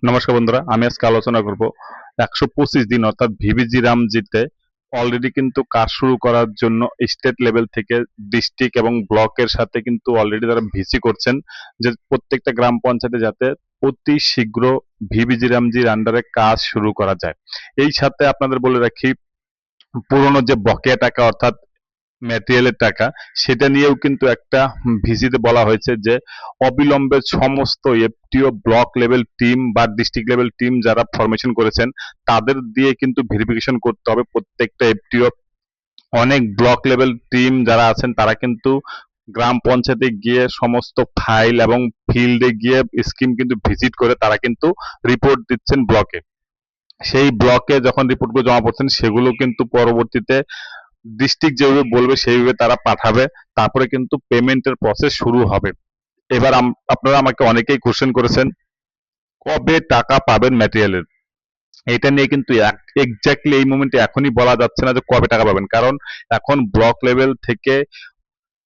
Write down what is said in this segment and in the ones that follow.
নমস্কার বন্ধুরা, আমি আজকে আলোচনা করব 125 দিন অর্থাৎ ভিবিজি রামজিতে অলরেডি কিন্তু কাজ শুরু করার জন্য স্টেট লেভেল থেকে ডিস্ট্রিক্ট এবং ব্লকের সাথে কিন্তু অলরেডি তারা ভিসি করছেন যে প্রত্যেকটা গ্রাম পঞ্চায়েতে যাতে অতি শীঘ্র ভিবিজি রামজির আন্ডারে কাজ শুরু করা যায়। এই সাথে আপনাদের বলে রাখি, পুরনো যে বকেয়া টাকা অর্থাৎ ম্যাটেরিয়ালের টাকা, সেটা নিয়েও কিন্তু একটা ভিসিতে বলা হয়েছে যে অবিলম্বে সমস্ত এফটিও ব্লক লেভেল টিম বা ডিস্ট্রিক্ট লেভেল টিম যারা ফরমেশন করেছেন তাদের দিয়ে কিন্তু ভেরিফিকেশন করতে হবে প্রত্যেকটা এফটিও। অনেক ব্লক লেভেল টিম যারা আছেন তারা কিন্তু গ্রাম পঞ্চায়েতে গিয়ে সমস্ত ফাইল এবং ফিল্ডে গিয়ে স্কিম কিন্তু ভিজিট করে তারা কিন্তু রিপোর্ট দিচ্ছেন ব্লকে। সেই ব্লকে যখন রিপোর্টগুলো জমা পড়ছেন সেগুলো কিন্তু পরবর্তীতে ডিস্ট্রিক্ট যেভাবে বলবে সেইভাবে তারা পাঠাবে, তারপরে কিন্তু পেমেন্টের প্রসেস শুরু হবে। এবার আপনারা আমাকে অনেকেই কোশ্চেন করেছেন কবে টাকা পাবেন ম্যাটেরিয়ালের। এটা নিয়ে কিন্তু এক্স্যাক্টলি এই মুমেন্টে এখনই বলা যাচ্ছে না যে কবে টাকা পাবেন, কারণ এখন ব্লক লেভেল থেকে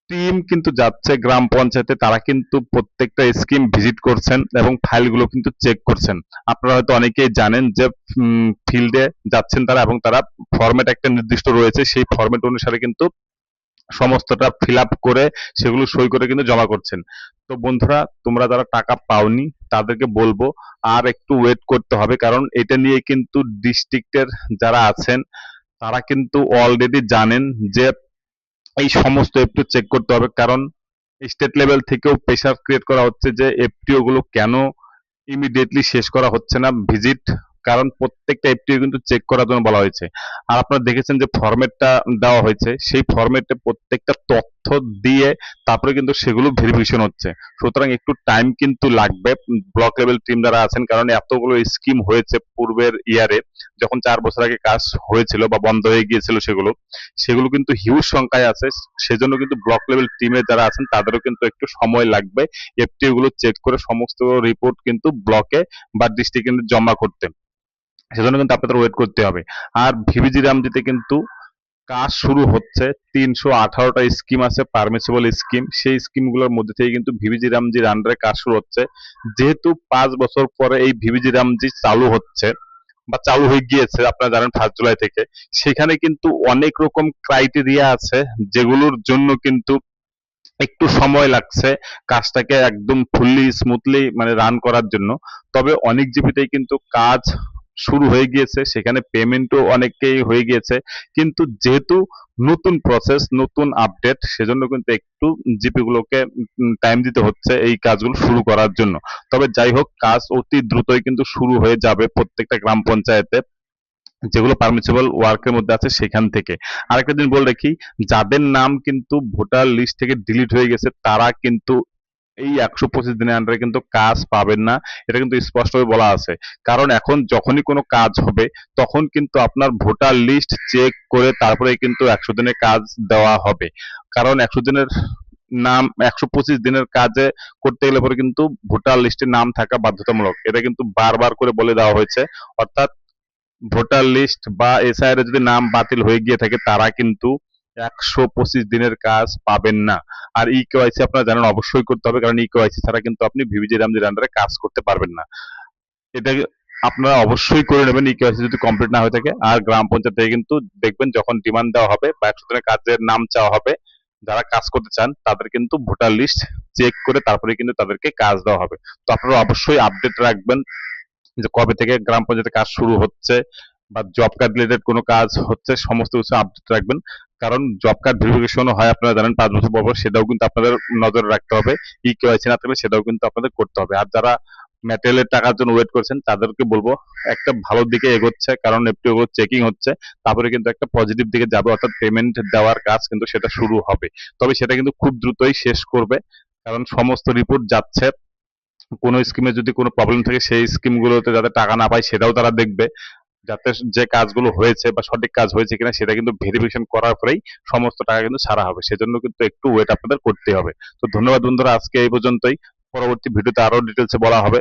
টিম কিন্তু যাচ্ছে গ্রাম পঞ্চায়েতে, তারা কিন্তু প্রত্যেকটা স্কিম ভিজিট করছেন এবং ফাইলগুলো কিন্তু চেক করছেন। আপনারা হয়তো অনেকেই জানেন যে ফিল্ডে যাচ্ছেন তারা এবং তারা ফরম্যাট একটা নির্দিষ্ট রয়েছে, সেই ফরম্যাট অনুসারে কিন্তু সমস্তটা ফিল আপ করে সেগুলো সই করে কিন্তু জমা করছেন। তো বন্ধুরা, তোমরা যারা টাকা পাওনি তাদেরকে বলবো আর একটু ওয়েট করতে হবে, কারণ এটা নিয়ে কিন্তু ডিস্ট্রিক্টের যারা আছেন তারা কিন্তু অলরেডি জানেন যে এই সমস্ত একটু চেক করতে হবে, কারণ স্টেট লেভেল থেকেও প্রেশার ক্রিয়েট করা হচ্ছে যে এফটিও গুলো কেন ইমিডিয়েটলি শেষ করা হচ্ছে না ভিজিট, কারণ প্রত্যেকটা এফটিও কিন্তু চেক করার জন্য বলা হয়েছে। আর আপনারা দেখেছেন যে ফরম্যাটটা দেওয়া হয়েছে, সেই ফরম্যাটে প্রত্যেকটা তথ্য দিয়ে তারপরে কিন্তু সেগুলো ভেরিফিকেশন হচ্ছে। সুতরাং একটু টাইম কিন্তু লাগবে ব্লক লেভেল টিম যারা আছেন, কারণ এতগুলো স্কিম হয়েছে পূর্বের ইয়ারে, যখন 4 বছর আগে কাজ হয়েছিল বা বন্ধ হয়ে গিয়েছিল সেগুলো সেগুলো কিন্তু হিউজ সংখ্যায় আছে। সেজন্য কিন্তু ব্লক লেভেল টিমে যারা আছেন তাদেরও কিন্তু একটু সময় লাগবে এফটিও গুলো চেক করে সমস্ত রিপোর্ট কিন্তু ব্লকে বা ডিস্ট্রিক্টে জমা করতে। সেজন্য কিন্তু আপনাদের ওয়েট করতে হবে। আর ভিবিজি রামজিতে কিন্তু কাজ শুরু হচ্ছে। 318টা স্কিম আছে পারমিসিবল স্কিম, সেই স্কিমগুলোর মধ্যে থেকে কিন্তু ভিবিজি রামজির আন্ডারে কাজ শুরু হচ্ছে। যেহেতু 5 বছর পরে এই ভিবিজি রামজি চালু হচ্ছে বা চালু হয়ে গিয়েছে, আপনারা জানেন 1 জুলাই থেকে, সেখানে কিন্তু অনেক রকম ক্রাইটেরিয়া আছে যেগুলোর জন্য কিন্তু একটু সময় লাগছে কাজটাকে একদম ফুললি স্মুথলি মানে রান করার জন্য। তবে অনেক জিপিতেই কিন্তু কাজ শুরু হয়ে গিয়েছে, সেখানে পেমেন্টও অনেককেই হয়ে গিয়েছে। কিন্তু যেহেতু নতুন প্রসেস, নতুন আপডেট, সেজন্য কিন্তু একটু জিপি গুলোকে টাইম দিতে হচ্ছে এই কাজগুলো শুরু করার জন্য। তবে যাই হোক, কাজ অতি দ্রুতই কিন্তু শুরু হয়ে যাবে প্রত্যেকটা গ্রাম পঞ্চায়েতে যেগুলো পারমিসিবল ওয়ার্কের মধ্যে আছে সেখান থেকে। আরেকটা দিন বলে রাখি, যাদের নাম কিন্তু ভোটার লিস্ট থেকে ডিলিট হয়ে গেছে তারা কিন্তু এই 125 দিনের আন্ডারে কিন্তু কাজ পাবেন না। এটা কিন্তু স্পষ্টভাবে বলা আছে। কারণ এখন যখনই কোনো কাজ হবে তখন কিন্তু আপনার ভোটার লিস্ট চেক করে তারপরে কিন্তু 100 দিনের কাজ দেওয়া হবে। কারণ 100 দিনের নাম 125 দিনের কাজে করতে গেলে পরে কিন্তু ভোটার লিস্টে নাম থাকা বাধ্যতামূলক। এটা কিন্তু বারবার করে বলে দেওয়া হয়েছে। অর্থাৎ ভোটার লিস্ট বা এসআইআর এ যদি নাম বাতিল হয়ে গিয়ে থাকে তারা কিন্তু 125 দিনের কাজ পাবেন না। আর ই কেওয়াইসি আপনারা জানেন অবশ্যই করতে হবে, কারণ ই কেওয়াইসি ছাড়া কিন্তু আপনি ভিভিজি রামজির আন্ডারে কাজ করতে পারবেন না। এটা আপনারা অবশ্যই করে নেবেন ই কেওয়াইসি যদি কমপ্লিট না হয়ে থাকে। আর গ্রাম পঞ্চায়েত থেকে কিন্তু দেখবেন যখন ডিমান্ড দেওয়া হবে বা 100 দিনের কাজের নাম চাওয়া হবে, যারা কাজ করতে চান তাদের কিন্তু ভোটার লিস্ট চেক করে তারপরে কিন্তু তাদেরকে কাজ দেওয়া হবে। তো আপনারা অবশ্যই আপডেট রাখবেন যে কবে থেকে গ্রাম পঞ্চায়েতে কাজ শুরু হচ্ছে বা জব কার্ড রিলেটেড কোনো কাজ হচ্ছে, সমস্ত কিছু আপডেট রাখবেন। কারণ জব কার্ড ভেরিফিকেশনও হয়, আপনারা জানেন 5 বছর পর পর, সেটাও কিন্তু আপনাদের নজরে রাখতে হবে। ই কেওয়াইসি না থাকলে সেটাও কিন্তু আপনাদের করতে হবে। আর যারা ম্যাটেরিয়ালের টাকার জন্য ওয়েট করছেন তাদেরকে বলবো একটা ভালো দিকে এগোচ্ছে, কারণ এফটিও চেকিং হচ্ছে, তারপরে কিন্তু একটা পজিটিভ দিকে যাবে, অর্থাৎ পেমেন্ট দেওয়ার কাজ কিন্তু সেটা শুরু হবে। তবে সেটা কিন্তু খুব দ্রুতই শেষ করবে, কারণ সমস্ত রিপোর্ট যাচ্ছে। কোনো স্কিমে যদি কোনো প্রবলেম থাকে সেই স্কিমগুলোতে যাতে টাকা না পায় সেটাও তারা দেখবে, যাতে যে কাজগুলো হয়েছে বা সঠিক কাজ হয়েছে কিনা সেটা কিন্তু ভেরিফিকেশন করার পরেই সমস্ত টাকা কিন্তু ছাড়া হবে। সেজন্য কিন্তু একটু ওয়েট আপনাদের করতে হবে। তো ধন্যবাদ বন্ধুরা, আজকে এই পর্যন্তই। পরবর্তী ভিডিওতে আরো ডিটেলসে বলা হবে।